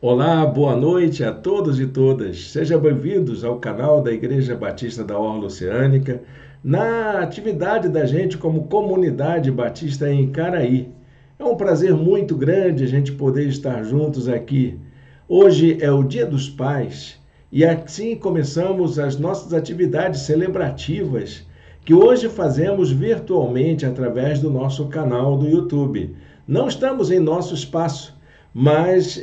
Olá, boa noite a todos e todas. Sejam bem-vindos ao canal da Igreja Batista da Orla Oceânica, na atividade da gente como comunidade batista em Caraí. É um prazer muito grande a gente poder estar juntos aqui. Hoje é o Dia dos Pais e assim começamos as nossas atividades celebrativas que hoje fazemos virtualmente através do nosso canal do YouTube. Não estamos em nosso espaço, mas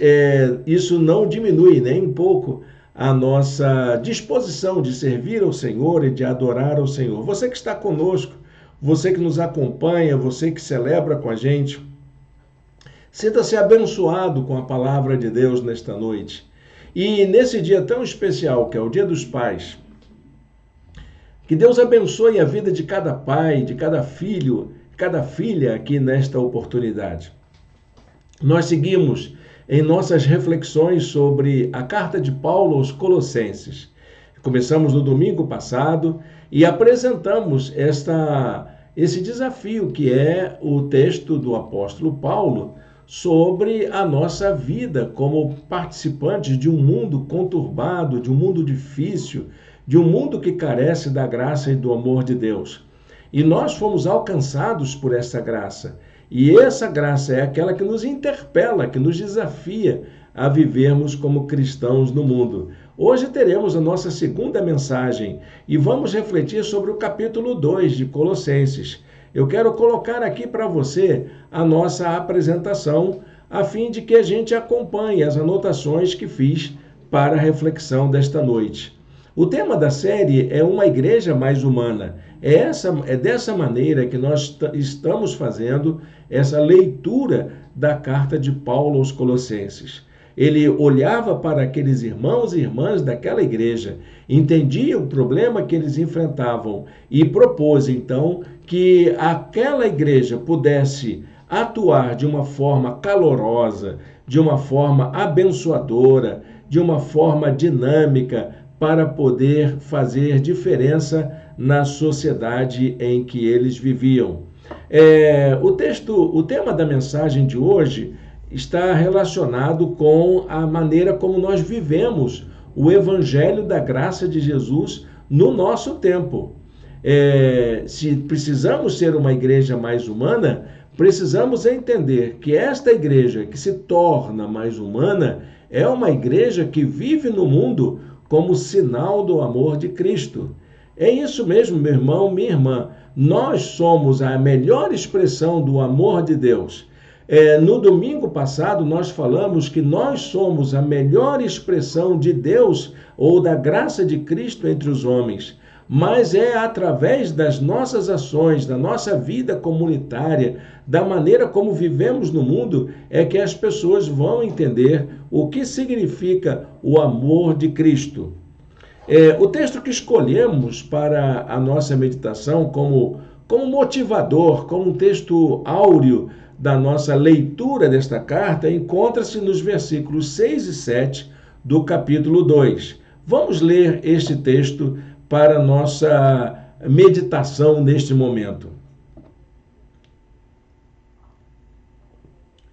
isso não diminui nem um pouco a nossa disposição de servir ao Senhor e de adorar ao Senhor. Você que está conosco, você que nos acompanha, você que celebra com a gente, sinta-se abençoado com a palavra de Deus nesta noite. E nesse dia tão especial, que é o Dia dos Pais, que Deus abençoe a vida de cada pai, de cada filho, cada filha aqui nesta oportunidade. Nós seguimos em nossas reflexões sobre a carta de Paulo aos Colossenses. Começamos no domingo passado e apresentamos esse desafio que é o texto do apóstolo Paulo sobre a nossa vida como participantes de um mundo conturbado, de um mundo difícil, de um mundo que carece da graça e do amor de Deus. E nós fomos alcançados por essa graça. E essa graça é aquela que nos interpela, que nos desafia a vivermos como cristãos no mundo. Hoje teremos a nossa segunda mensagem e vamos refletir sobre o capítulo 2 de Colossenses. Eu quero colocar aqui para você a nossa apresentação, a fim de que a gente acompanhe as anotações que fiz para a reflexão desta noite. O tema da série é uma igreja mais humana. É dessa maneira que nós estamos fazendo essa leitura da carta de Paulo aos Colossenses. Ele olhava para aqueles irmãos e irmãs daquela igreja, entendia o problema que eles enfrentavam e propôs, então, que aquela igreja pudesse atuar de uma forma calorosa, de uma forma abençoadora, de uma forma dinâmica, para poder fazer diferença na sociedade em que eles viviam. O tema da mensagem de hoje está relacionado com a maneira como nós vivemos o Evangelho da graça de Jesus no nosso tempo. Se precisamos ser uma igreja mais humana, precisamos entender que esta igreja que se torna mais humana é uma igreja que vive no mundo como sinal do amor de Cristo. É isso mesmo, meu irmão, minha irmã. Nós somos a melhor expressão do amor de Deus. No domingo passado, nós falamos que nós somos a melhor expressão de Deus ou da graça de Cristo entre os homens. Mas é através das nossas ações, da nossa vida comunitária, da maneira como vivemos no mundo, é que as pessoas vão entender o que significa o amor de Cristo. O texto que escolhemos para a nossa meditação como motivador, como um texto áureo da nossa leitura desta carta, encontra-se nos versículos 6 e 7 do capítulo 2. Vamos ler este texto para a nossa meditação neste momento.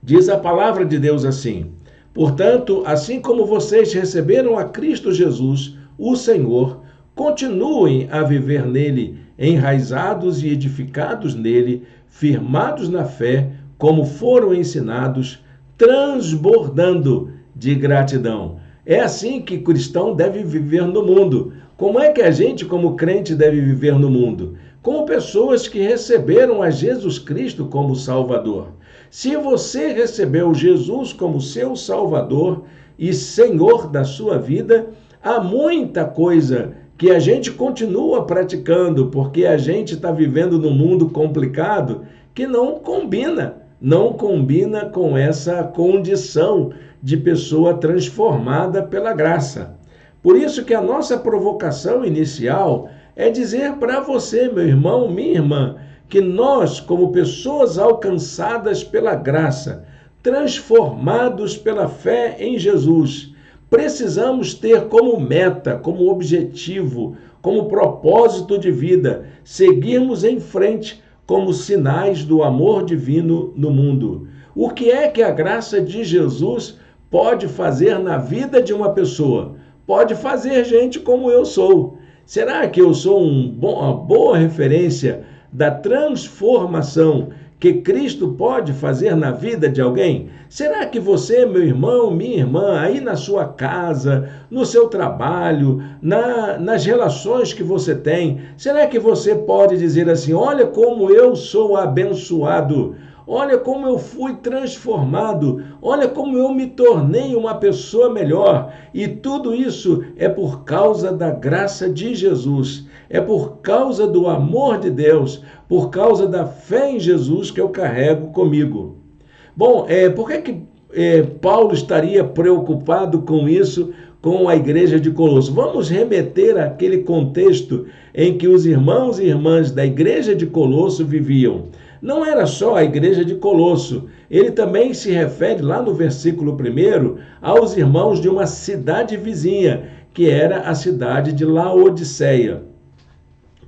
Diz a palavra de Deus assim: portanto, assim como vocês receberam a Cristo Jesus, o Senhor, continuem a viver nele, enraizados e edificados nele, firmados na fé, como foram ensinados, transbordando de gratidão. É assim que o cristão deve viver no mundo. Como é que a gente, como crente, deve viver no mundo? Como pessoas que receberam a Jesus Cristo como Salvador. Se você recebeu Jesus como seu Salvador e Senhor da sua vida, há muita coisa que a gente continua praticando, porque a gente está vivendo num mundo complicado que não combina com essa condição de pessoa transformada pela graça. Por isso que a nossa provocação inicial é dizer para você, meu irmão, minha irmã, que nós, como pessoas alcançadas pela graça, transformados pela fé em Jesus, precisamos ter como meta, como objetivo, como propósito de vida, seguirmos em frente como sinais do amor divino no mundo. O que é que a graça de Jesus pode fazer na vida de uma pessoa? Pode fazer gente como eu sou. Será que eu sou uma boa referência da transformação que Cristo pode fazer na vida de alguém? Será que você, meu irmão, minha irmã, aí na sua casa, no seu trabalho, nas relações que você tem, será que você pode dizer assim: olha como eu sou abençoado, olha como eu fui transformado, olha como eu me tornei uma pessoa melhor, e tudo isso é por causa da graça de Jesus, é por causa do amor de Deus, por causa da fé em Jesus que eu carrego comigo. Bom, por que Paulo estaria preocupado com isso, com a igreja de Colosso? Vamos remeter àquele contexto em que os irmãos e irmãs da igreja de Colosso viviam. Não era só a igreja de Colosso, ele também se refere lá no versículo 1 aos irmãos de uma cidade vizinha, que era a cidade de Laodiceia.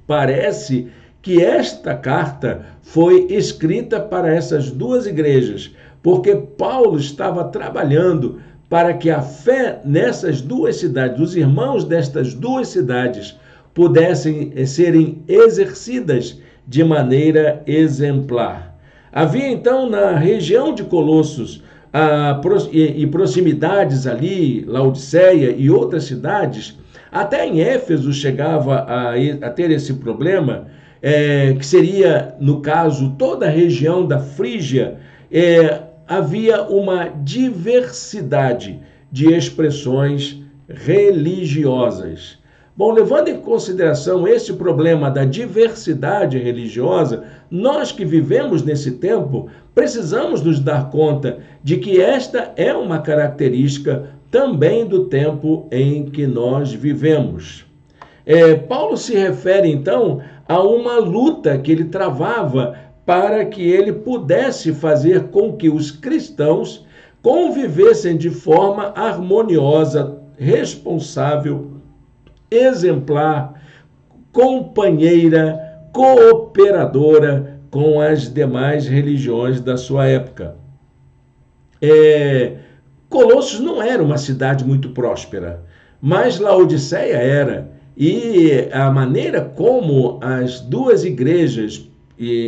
Parece que esta carta foi escrita para essas duas igrejas, porque Paulo estava trabalhando para que a fé nessas duas cidades, dos irmãos destas duas cidades, pudessem serem exercidas de maneira exemplar. Havia então na região de Colossos e proximidades ali, Laodiceia e outras cidades, até em Éfeso chegava a ter esse problema, que seria, no caso, toda a região da Frígia. Havia uma diversidade de expressões religiosas. Bom, levando em consideração esse problema da diversidade religiosa, nós que vivemos nesse tempo, precisamos nos dar conta de que esta é uma característica também do tempo em que nós vivemos. Paulo se refere, então, a uma luta que ele travava para que ele pudesse fazer com que os cristãos convivessem de forma harmoniosa, responsável, exemplar, companheira, cooperadora com as demais religiões da sua época. Colossos não era uma cidade muito próspera, mas Laodiceia era. E a maneira como as duas igrejas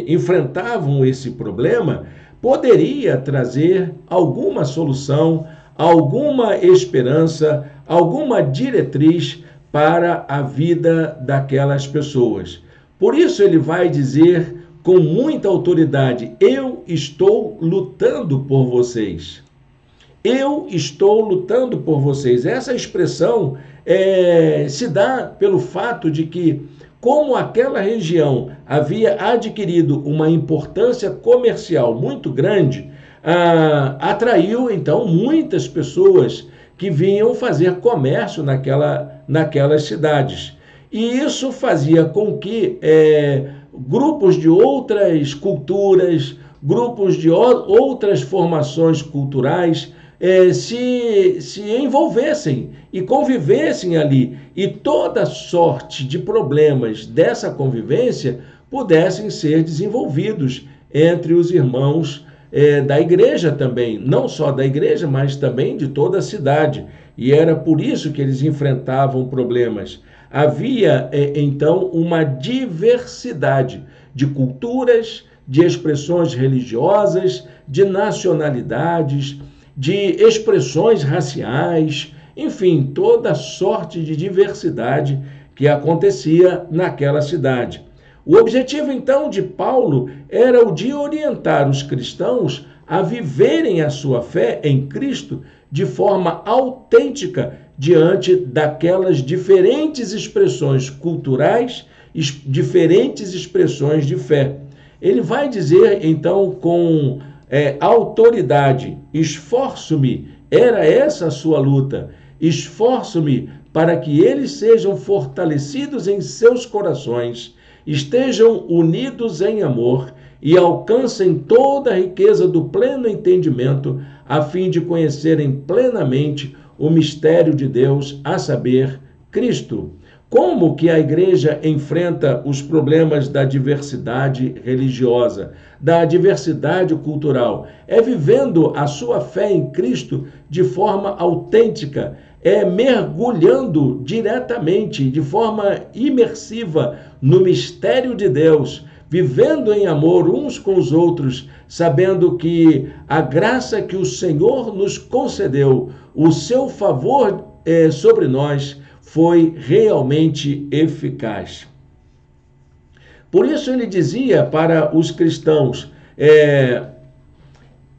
enfrentavam esse problema poderia trazer alguma solução, alguma esperança, alguma diretriz para a vida daquelas pessoas. Por isso ele vai dizer com muita autoridade: eu estou lutando por vocês. Eu estou lutando por vocês. Essa expressão se dá pelo fato de que, como aquela região havia adquirido uma importância comercial muito grande, atraiu então muitas pessoas que vinham fazer comércio naquelas cidades. E isso fazia com que grupos de outras culturas, grupos de outras formações culturais se envolvessem e convivessem ali, e toda sorte de problemas dessa convivência pudessem ser desenvolvidos entre os irmãos da igreja também, não só da igreja, mas também de toda a cidade. E era por isso que eles enfrentavam problemas. Havia, então, uma diversidade de culturas, de expressões religiosas, de nacionalidades, de expressões raciais, enfim, toda sorte de diversidade que acontecia naquela cidade. O objetivo, então, de Paulo era o de orientar os cristãos a viverem a sua fé em Cristo de forma autêntica diante daquelas diferentes expressões culturais, diferentes expressões de fé. Ele vai dizer, então, com autoridade: esforço-me, era essa a sua luta, esforço-me para que eles sejam fortalecidos em seus corações, estejam unidos em amor e alcancem toda a riqueza do pleno entendimento, a fim de conhecerem plenamente o mistério de Deus, a saber, Cristo. Como que a igreja enfrenta os problemas da diversidade religiosa, da diversidade cultural? É vivendo a sua fé em Cristo de forma autêntica, é mergulhando diretamente, de forma imersiva, no mistério de Deus, vivendo em amor uns com os outros, sabendo que a graça que o Senhor nos concedeu, o seu favor sobre nós, foi realmente eficaz. Por isso ele dizia para os cristãos,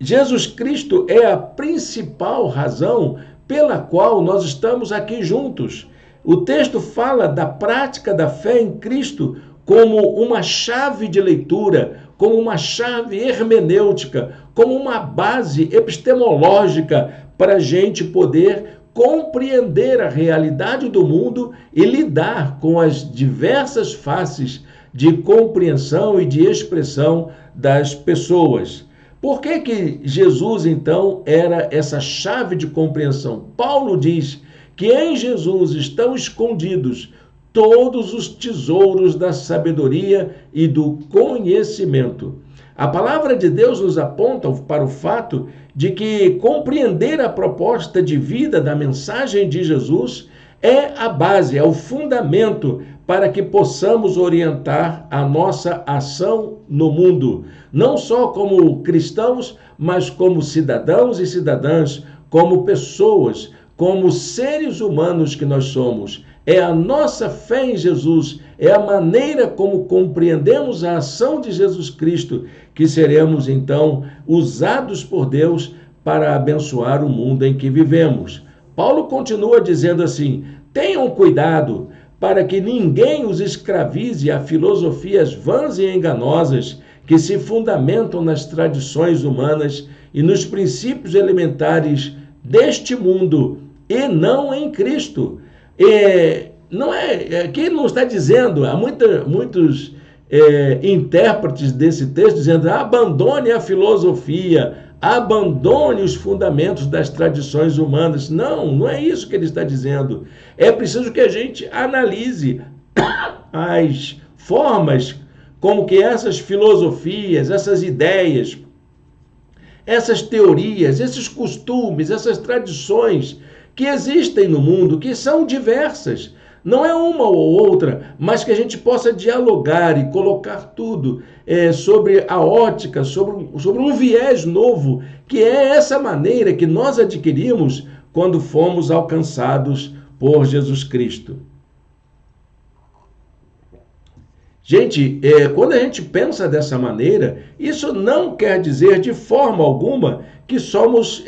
Jesus Cristo é a principal razão pela qual nós estamos aqui juntos. O texto fala da prática da fé em Cristo como uma chave de leitura, como uma chave hermenêutica, como uma base epistemológica para a gente poder compreender a realidade do mundo e lidar com as diversas faces de compreensão e de expressão das pessoas. Por que Jesus, então, era essa chave de compreensão? Paulo diz que em Jesus estão escondidos todos os tesouros da sabedoria e do conhecimento. A palavra de Deus nos aponta para o fato de que compreender a proposta de vida da mensagem de Jesus é a base, é o fundamento para que possamos orientar a nossa ação no mundo, não só como cristãos, mas como cidadãos e cidadãs, como pessoas, como seres humanos que nós somos. É a nossa fé em Jesus, é a maneira como compreendemos a ação de Jesus Cristo que seremos, então, usados por Deus para abençoar o mundo em que vivemos. Paulo continua dizendo assim: tenham cuidado para que ninguém os escravize a filosofias vãs e enganosas que se fundamentam nas tradições humanas e nos princípios elementares deste mundo e não em Cristo. Aqui ele não está dizendo, há muitos intérpretes desse texto dizendo: abandone a filosofia, abandone os fundamentos das tradições humanas. Não é isso que ele está dizendo. É preciso que a gente analise as formas como que essas filosofias, essas ideias, essas teorias, esses costumes, essas tradições que existem no mundo, que são diversas, não é uma ou outra, mas que a gente possa dialogar e colocar tudo sobre a ótica, sobre um viés novo, que é essa maneira que nós adquirimos quando fomos alcançados por Jesus Cristo. Gente, quando a gente pensa dessa maneira, isso não quer dizer de forma alguma que somos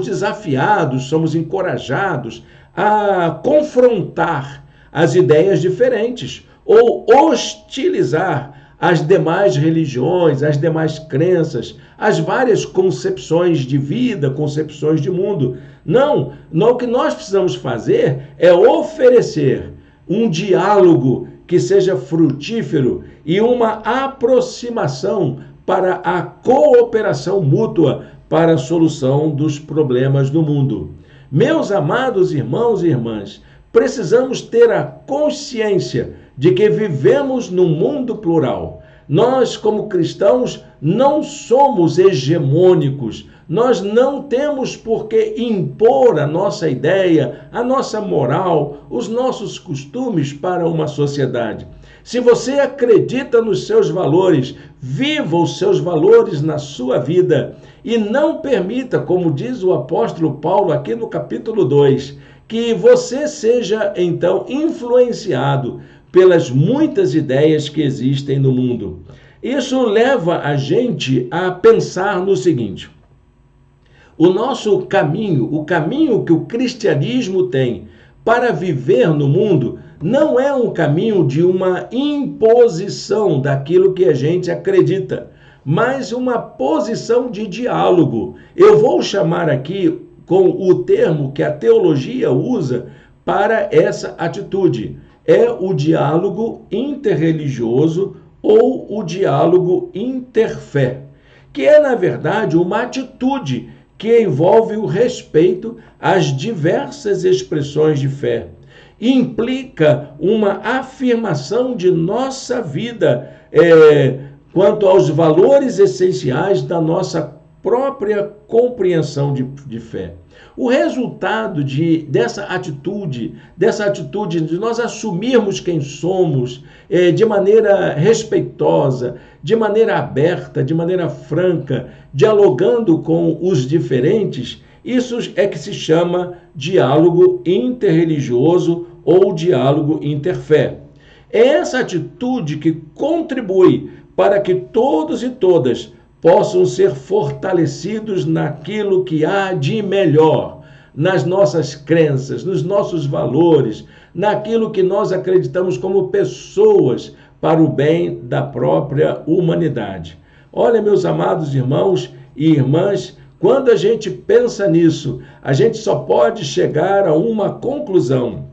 desafiados, somos encorajados a confrontar as ideias diferentes ou hostilizar as demais religiões, as demais crenças, as várias concepções de vida, concepções de mundo. Não, o que nós precisamos fazer é oferecer um diálogo que seja frutífero e uma aproximação para a cooperação mútua para a solução dos problemas do mundo. Meus amados irmãos e irmãs, precisamos ter a consciência de que vivemos num mundo plural. Nós, como cristãos, não somos hegemônicos. Nós não temos por que impor a nossa ideia, a nossa moral, os nossos costumes para uma sociedade. Se você acredita nos seus valores, viva os seus valores na sua vida e não permita, como diz o apóstolo Paulo aqui no capítulo 2, que você seja então influenciado pelas muitas ideias que existem no mundo. Isso leva a gente a pensar no seguinte: o nosso caminho, o caminho que o cristianismo tem para viver no mundo, não é um caminho de uma imposição daquilo que a gente acredita, mas uma posição de diálogo. Eu vou chamar aqui com o termo que a teologia usa para essa atitude. É o diálogo interreligioso ou o diálogo interfé, que é, na verdade, uma atitude que envolve o respeito às diversas expressões de fé. implica uma afirmação de nossa vida quanto aos valores essenciais da nossa própria compreensão de fé. O resultado dessa atitude de nós assumirmos quem somos de maneira respeitosa, de maneira aberta, de maneira franca, dialogando com os diferentes, isso é que se chama diálogo interreligioso ou diálogo interfé. É essa atitude que contribui para que todos e todas possam ser fortalecidos naquilo que há de melhor, nas nossas crenças, nos nossos valores, naquilo que nós acreditamos como pessoas para o bem da própria humanidade. Olha, meus amados irmãos e irmãs, quando a gente pensa nisso, a gente só pode chegar a uma conclusão.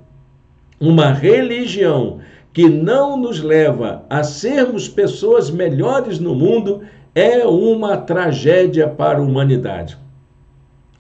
Uma religião que não nos leva a sermos pessoas melhores no mundo é uma tragédia para a humanidade.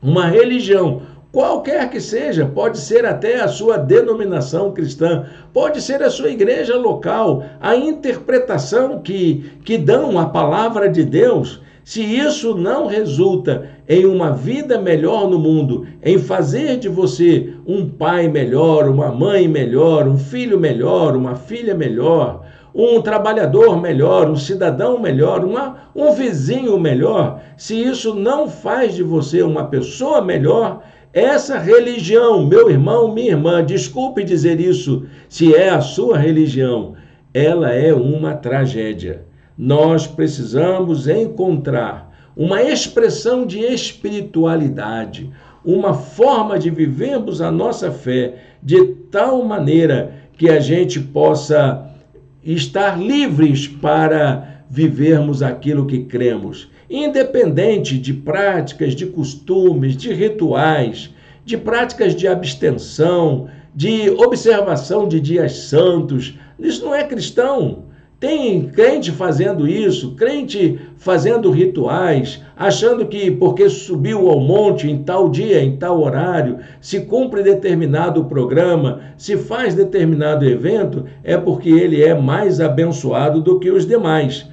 Uma religião, qualquer que seja, pode ser até a sua denominação cristã, pode ser a sua igreja local, a interpretação que dão a palavra de Deus. Se isso não resulta em uma vida melhor no mundo, em fazer de você um pai melhor, uma mãe melhor, um filho melhor, uma filha melhor, um trabalhador melhor, um cidadão melhor, um vizinho melhor, se isso não faz de você uma pessoa melhor, essa religião, meu irmão, minha irmã, desculpe dizer isso, se é a sua religião, ela é uma tragédia. Nós precisamos encontrar uma expressão de espiritualidade, uma forma de vivermos a nossa fé de tal maneira que a gente possa estar livres para vivermos aquilo que cremos, independente de práticas, de costumes, de rituais, de práticas de abstenção, de observação de dias santos. Isso não é cristão. Tem crente fazendo isso, crente fazendo rituais, achando que porque subiu ao monte em tal dia, em tal horário, se cumpre determinado programa, se faz determinado evento, é porque ele é mais abençoado do que os demais.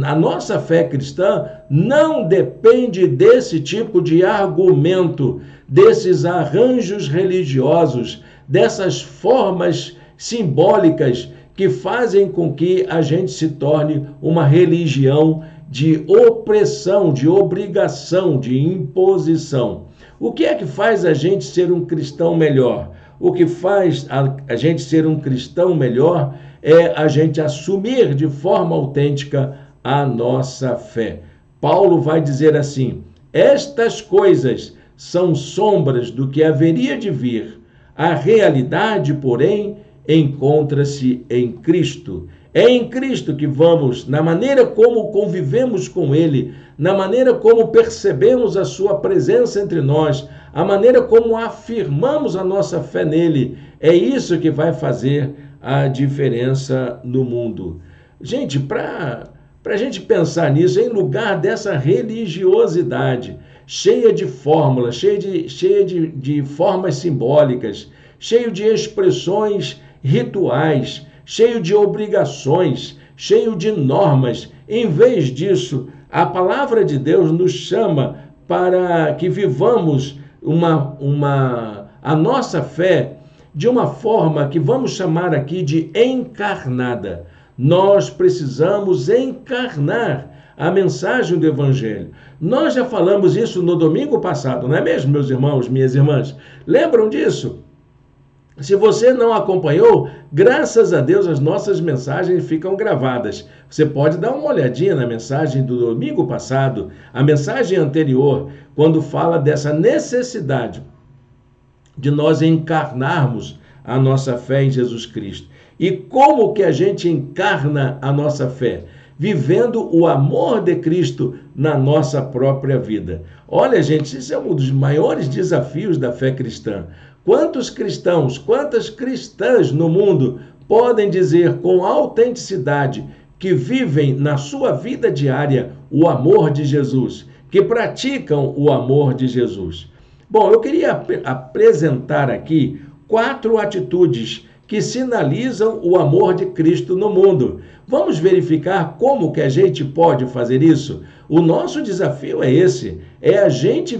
A nossa fé cristã não depende desse tipo de argumento, desses arranjos religiosos, dessas formas simbólicas que fazem com que a gente se torne uma religião de opressão, de obrigação, de imposição. O que é que faz a gente ser um cristão melhor? O que faz a gente ser um cristão melhor é a gente assumir de forma autêntica a nossa fé. Paulo vai dizer assim: estas coisas são sombras do que haveria de vir. A realidade, porém, encontra-se em Cristo. É em Cristo que vamos, na maneira como convivemos com Ele, na maneira como percebemos a sua presença entre nós, a maneira como afirmamos a nossa fé nele, é isso que vai fazer a diferença no mundo. Gente, para a gente pensar nisso, em lugar dessa religiosidade cheia de fórmulas, cheia de formas simbólicas, cheio de expressões rituais, cheio de obrigações, cheio de normas. Em vez disso, a palavra de Deus nos chama para que vivamos a nossa fé de uma forma que vamos chamar aqui de encarnada. Nós precisamos encarnar a mensagem do Evangelho. Nós já falamos isso no domingo passado, não é mesmo, meus irmãos, minhas irmãs? Lembram disso? Se você não acompanhou, graças a Deus as nossas mensagens ficam gravadas. Você pode dar uma olhadinha na mensagem do domingo passado, a mensagem anterior, quando fala dessa necessidade de nós encarnarmos a nossa fé em Jesus Cristo. E como que a gente encarna a nossa fé? Vivendo o amor de Cristo na nossa própria vida. Olha, gente, isso é um dos maiores desafios da fé cristã. Quantos cristãos, quantas cristãs no mundo podem dizer com autenticidade que vivem na sua vida diária o amor de Jesus, que praticam o amor de Jesus? Bom, eu queria apresentar aqui 4 atitudes que sinalizam o amor de Cristo no mundo. Vamos verificar como que a gente pode fazer isso? O nosso desafio é esse, é a gente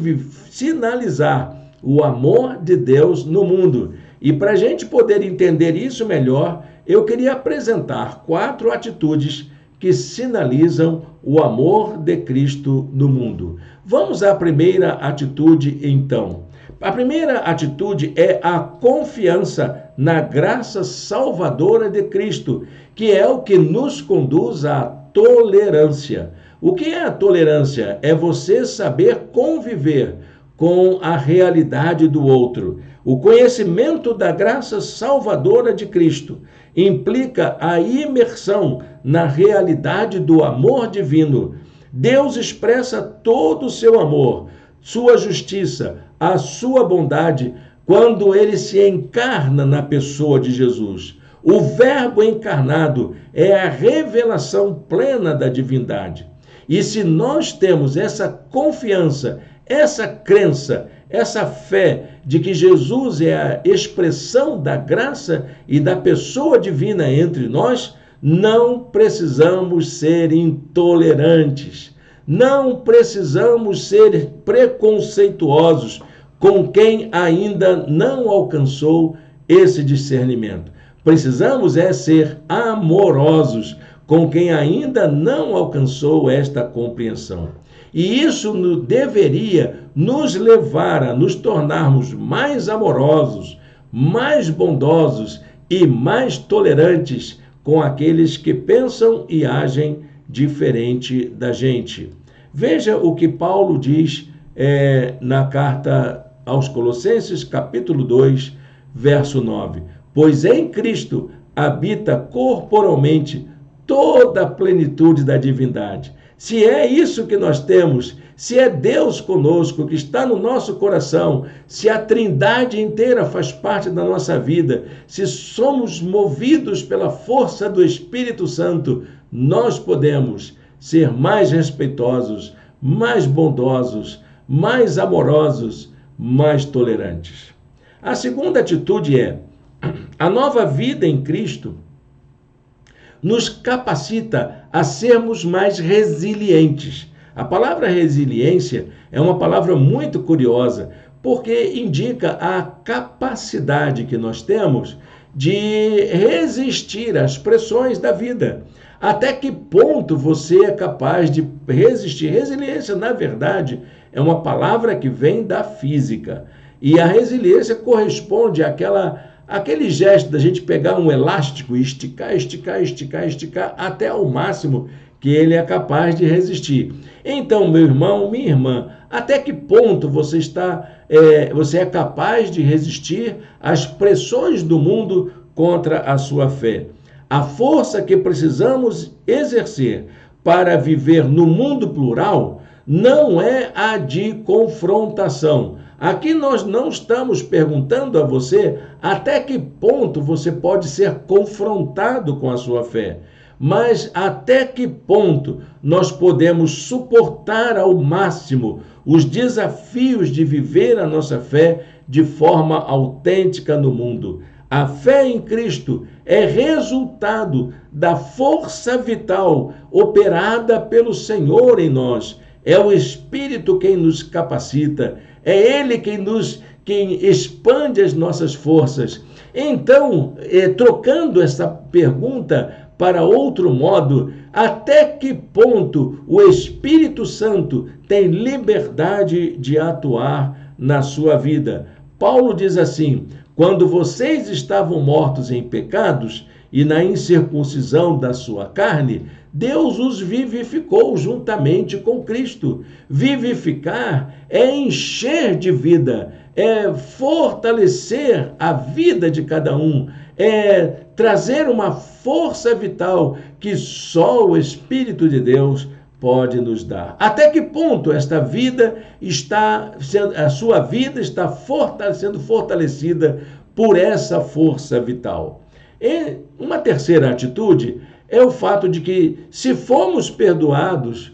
sinalizar o amor de Deus no mundo. E para a gente poder entender isso melhor, eu queria apresentar 4 atitudes que sinalizam o amor de Cristo no mundo. Vamos à primeira atitude, então. A primeira atitude é a confiança na graça salvadora de Cristo, que é o que nos conduz à tolerância. O que é a tolerância? É você saber conviver com a realidade do outro. O conhecimento da graça salvadora de Cristo implica a imersão na realidade do amor divino. Deus expressa todo o seu amor, sua justiça, a sua bondade, quando ele se encarna na pessoa de Jesus. O Verbo encarnado é a revelação plena da divindade. E se nós temos essa confiança, essa crença, essa fé de que Jesus é a expressão da graça e da pessoa divina entre nós, não precisamos ser intolerantes, não precisamos ser preconceituosos com quem ainda não alcançou esse discernimento. Precisamos ser amorosos com quem ainda não alcançou esta compreensão. E isso deveria nos levar a nos tornarmos mais amorosos, mais bondosos e mais tolerantes com aqueles que pensam e agem diferente da gente. Veja o que Paulo diz na carta aos Colossenses, capítulo 2, verso 9. Pois em Cristo habita corporalmente toda a plenitude da divindade. Se é isso que nós temos, se é Deus conosco, que está no nosso coração, se a Trindade inteira faz parte da nossa vida, se somos movidos pela força do Espírito Santo, nós podemos ser mais respeitosos, mais bondosos, mais amorosos, mais tolerantes. A segunda atitude é: a nova vida em Cristo nos capacita a sermos mais resilientes. A palavra resiliência é uma palavra muito curiosa, porque indica a capacidade que nós temos de resistir às pressões da vida. Até que ponto você é capaz de resistir? Resiliência, na verdade, é uma palavra que vem da física. E a resiliência corresponde àquele gesto da gente pegar um elástico e esticar até ao máximo que ele é capaz de resistir. Então, meu irmão, minha irmã, até que ponto você é capaz de resistir às pressões do mundo contra a sua fé? A força que precisamos exercer para viver no mundo plural não é a de confrontação. Aqui nós não estamos perguntando a você até que ponto você pode ser confrontado com a sua fé, mas até que ponto nós podemos suportar ao máximo os desafios de viver a nossa fé de forma autêntica no mundo. A fé em Cristo é resultado da força vital operada pelo Senhor em nós. É o Espírito quem nos capacita, é Ele quem expande as nossas forças. Então, trocando essa pergunta para outro modo, até que ponto o Espírito Santo tem liberdade de atuar na sua vida? Paulo diz assim: quando vocês estavam mortos em pecados e na incircuncisão da sua carne, Deus os vivificou juntamente com Cristo. Vivificar é encher de vida, é fortalecer a vida de cada um, é trazer uma força vital que só o Espírito de Deus pode nos dar. Até que ponto esta vida a sua vida está sendo fortalecida por essa força vital? E uma terceira atitude é o fato de que, se formos perdoados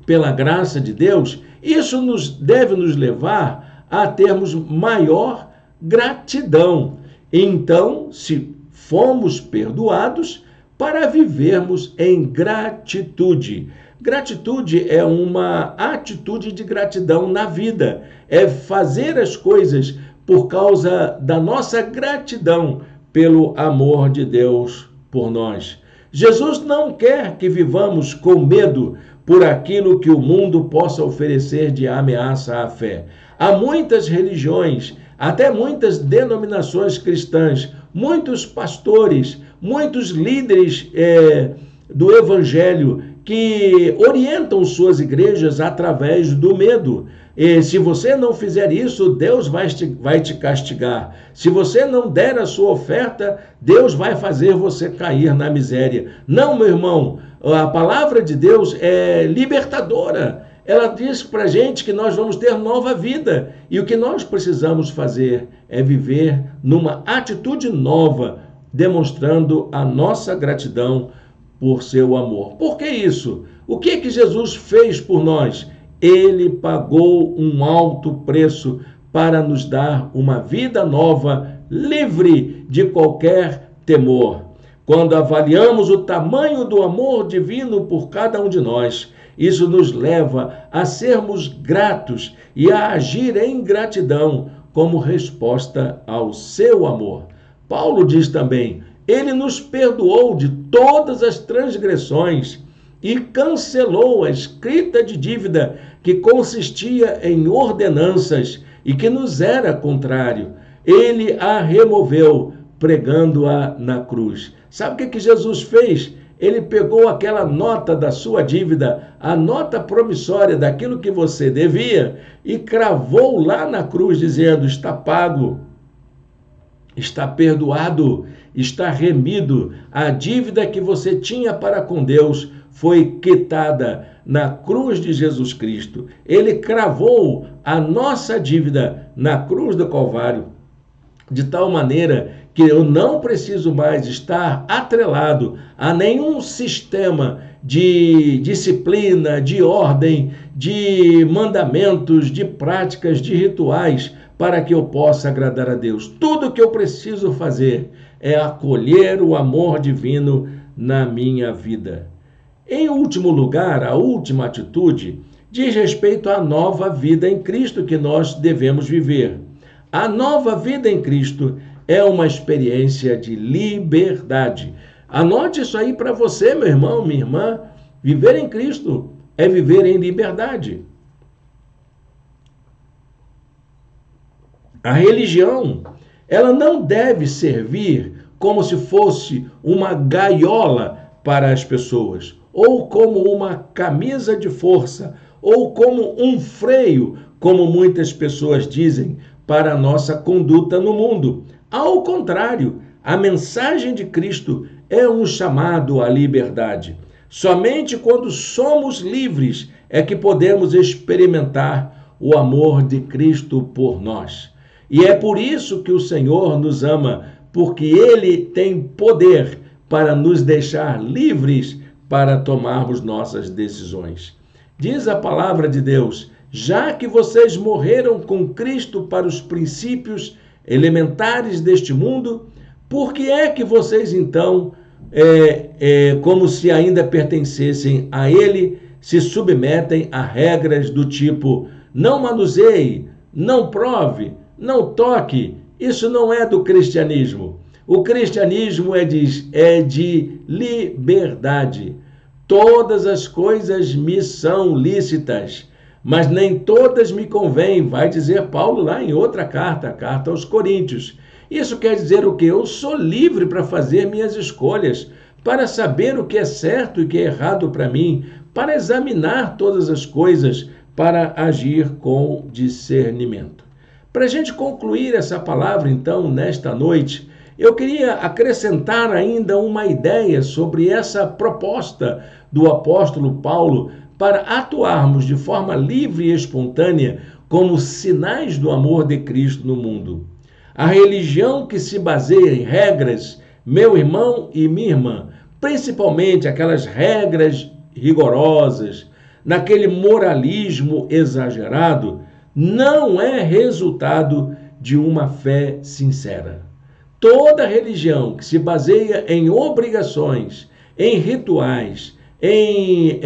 pela graça de Deus, isso deve nos levar a termos maior gratidão. Então, se fomos perdoados, para vivermos em gratitude. Gratitude é uma atitude de gratidão na vida. É fazer as coisas por causa da nossa gratidão pelo amor de Deus por nós. Jesus não quer que vivamos com medo por aquilo que o mundo possa oferecer de ameaça à fé. Há muitas religiões, até muitas denominações cristãs, muitos pastores, muitos líderes do evangelho que orientam suas igrejas através do medo. E se você não fizer isso, Deus vai te castigar. Se você não der a sua oferta, Deus vai fazer você cair na miséria. Não, meu irmão, a palavra de Deus é libertadora. Ela diz para a gente que nós vamos ter nova vida. E o que nós precisamos fazer é viver numa atitude nova, demonstrando a nossa gratidão por seu amor. Por que isso? O que Jesus fez por nós? Ele pagou um alto preço para nos dar uma vida nova, livre de qualquer temor. Quando avaliamos o tamanho do amor divino por cada um de nós, isso nos leva a sermos gratos e a agir em gratidão como resposta ao seu amor. Paulo diz também: ele nos perdoou de todas as transgressões e cancelou a escrita de dívida que consistia em ordenanças e que nos era contrário. Ele a removeu, pregando-a na cruz. Sabe o que Jesus fez? Ele pegou aquela nota da sua dívida, a nota promissória daquilo que você devia, e cravou lá na cruz, dizendo: está pago, está perdoado, está remido. A dívida que você tinha para com Deus foi quitada na cruz de Jesus Cristo. Ele cravou a nossa dívida na cruz do Calvário, de tal maneira que eu não preciso mais estar atrelado a nenhum sistema de disciplina, de ordem, de mandamentos, de práticas, de rituais, para que eu possa agradar a Deus. Tudo o que eu preciso fazer é acolher o amor divino na minha vida. Em último lugar, a última atitude diz respeito à nova vida em Cristo que nós devemos viver. A nova vida em Cristo é uma experiência de liberdade. Anote isso aí para você, meu irmão, minha irmã. Viver em Cristo é viver em liberdade. A religião, ela não deve servir como se fosse uma gaiola para as pessoas, ou como uma camisa de força, ou como um freio, como muitas pessoas dizem, para a nossa conduta no mundo. Ao contrário, a mensagem de Cristo é um chamado à liberdade. Somente quando somos livres é que podemos experimentar o amor de Cristo por nós. E é por isso que o Senhor nos ama, porque Ele tem poder para nos deixar livres para tomarmos nossas decisões. Diz a palavra de Deus: já que vocês morreram com Cristo para os princípios elementares deste mundo, por que é que vocês então, como se ainda pertencessem a Ele, se submetem a regras do tipo: não manuseie, não prove, não toque? Isso não é do cristianismo. O cristianismo é de liberdade. Todas as coisas me são lícitas, mas nem todas me convêm, vai dizer Paulo lá em outra carta, a carta aos Coríntios. Isso quer dizer o quê? Eu sou livre para fazer minhas escolhas, para saber o que é certo e o que é errado para mim, para examinar todas as coisas, para agir com discernimento. Para a gente concluir essa palavra, então, nesta noite, eu queria acrescentar ainda uma ideia sobre essa proposta do apóstolo Paulo para atuarmos de forma livre e espontânea como sinais do amor de Cristo no mundo. A religião que se baseia em regras, meu irmão e minha irmã, principalmente aquelas regras rigorosas, naquele moralismo exagerado, não é resultado de uma fé sincera. Toda religião que se baseia em obrigações, em rituais, em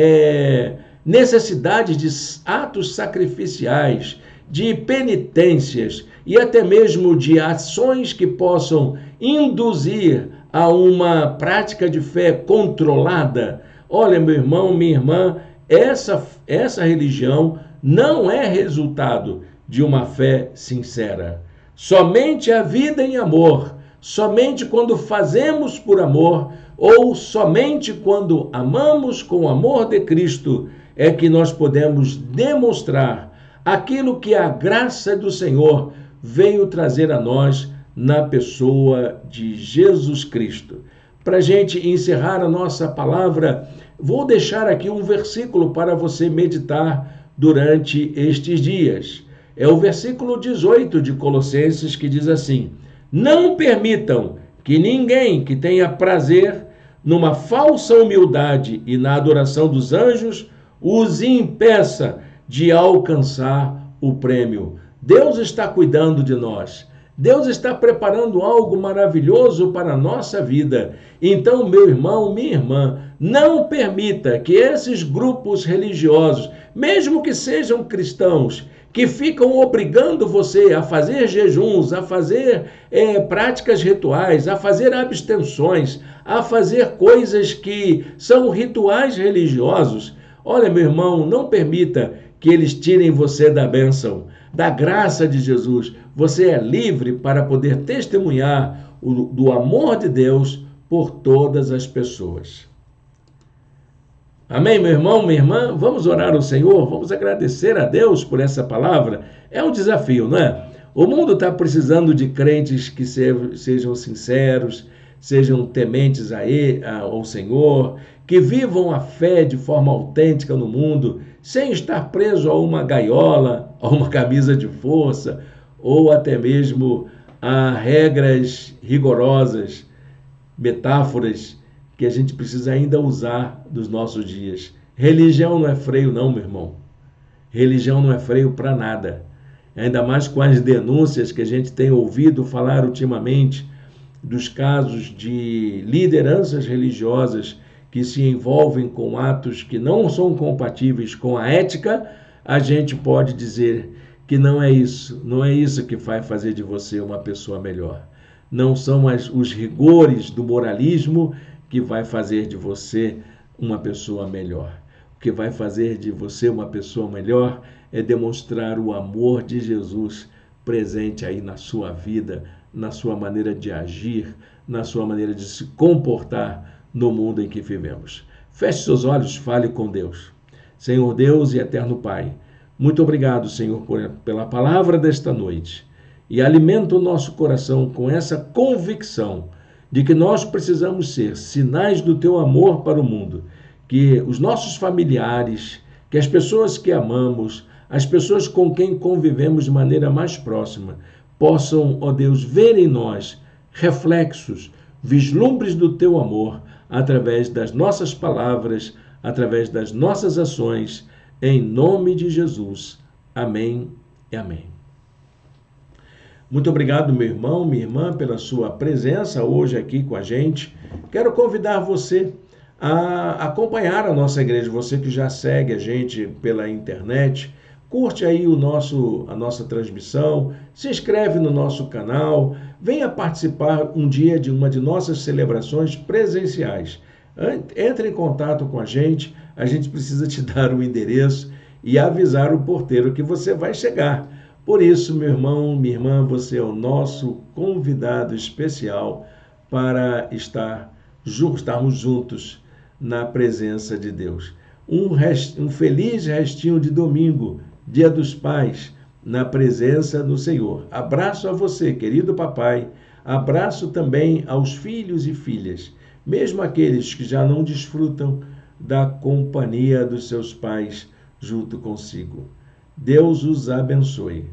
necessidade de atos sacrificiais, de penitências e até mesmo de ações que possam induzir a uma prática de fé controlada. Olha, meu irmão, minha irmã, essa religião não é resultado de uma fé sincera. Somente a vida em amor, somente quando fazemos por amor, ou somente quando amamos com o amor de Cristo, é que nós podemos demonstrar aquilo que a graça do Senhor veio trazer a nós na pessoa de Jesus Cristo. Para a gente encerrar a nossa palavra, vou deixar aqui um versículo para você meditar durante estes dias. É o versículo 18 de Colossenses, que diz assim: não permitam que ninguém que tenha prazer numa falsa humildade e na adoração dos anjos os impeça de alcançar o prêmio. Deus está cuidando de nós. Deus está preparando algo maravilhoso para a nossa vida. Então, meu irmão, minha irmã, não permita que esses grupos religiosos, mesmo que sejam cristãos, que ficam obrigando você a fazer jejuns, a fazer práticas rituais, a fazer abstenções, a fazer coisas que são rituais religiosos. Olha, meu irmão, não permita que eles tirem você da bênção, da graça de Jesus. Você é livre para poder testemunhar do amor de Deus por todas as pessoas. Amém, meu irmão, minha irmã? Vamos orar ao Senhor, vamos agradecer a Deus por essa palavra. É um desafio, não é? O mundo está precisando de crentes que sejam sinceros, sejam tementes ao Senhor, que vivam a fé de forma autêntica no mundo, sem estar preso a uma gaiola, a uma camisa de força, ou até mesmo a regras rigorosas, metáforas que a gente precisa ainda usar dos nossos dias. Religião não é freio não, meu irmão. Religião não é freio para nada. Ainda mais com as denúncias que a gente tem ouvido falar ultimamente dos casos de lideranças religiosas que se envolvem com atos que não são compatíveis com a ética, a gente pode dizer que não é isso que vai fazer de você uma pessoa melhor. Não são os rigores do moralismo que vai fazer de você uma pessoa melhor. O que vai fazer de você uma pessoa melhor é demonstrar o amor de Jesus presente aí na sua vida, na sua maneira de agir, na sua maneira de se comportar no mundo em que vivemos. Feche seus olhos, fale com Deus. Senhor Deus e eterno Pai, muito obrigado, Senhor, pela palavra desta noite. E alimenta o nosso coração com essa convicção de que nós precisamos ser sinais do teu amor para o mundo, que os nossos familiares, que as pessoas que amamos, as pessoas com quem convivemos de maneira mais próxima, possam, ó Deus, ver em nós reflexos, vislumbres do teu amor, através das nossas palavras, através das nossas ações, em nome de Jesus. Amém e amém. Muito obrigado, meu irmão, minha irmã, pela sua presença hoje aqui com a gente. Quero convidar você a acompanhar a nossa igreja, você que já segue a gente pela internet, curte aí a nossa transmissão, se inscreve no nosso canal, venha participar um dia de uma de nossas celebrações presenciais. Entre em contato com a gente precisa te dar o endereço e avisar o porteiro que você vai chegar. Por isso, meu irmão, minha irmã, você é o nosso convidado especial para estarmos juntos na presença de Deus. Um feliz restinho de domingo, Dia dos Pais, na presença do Senhor. Abraço a você, querido papai. Abraço também aos filhos e filhas, mesmo aqueles que já não desfrutam da companhia dos seus pais junto consigo. Deus os abençoe.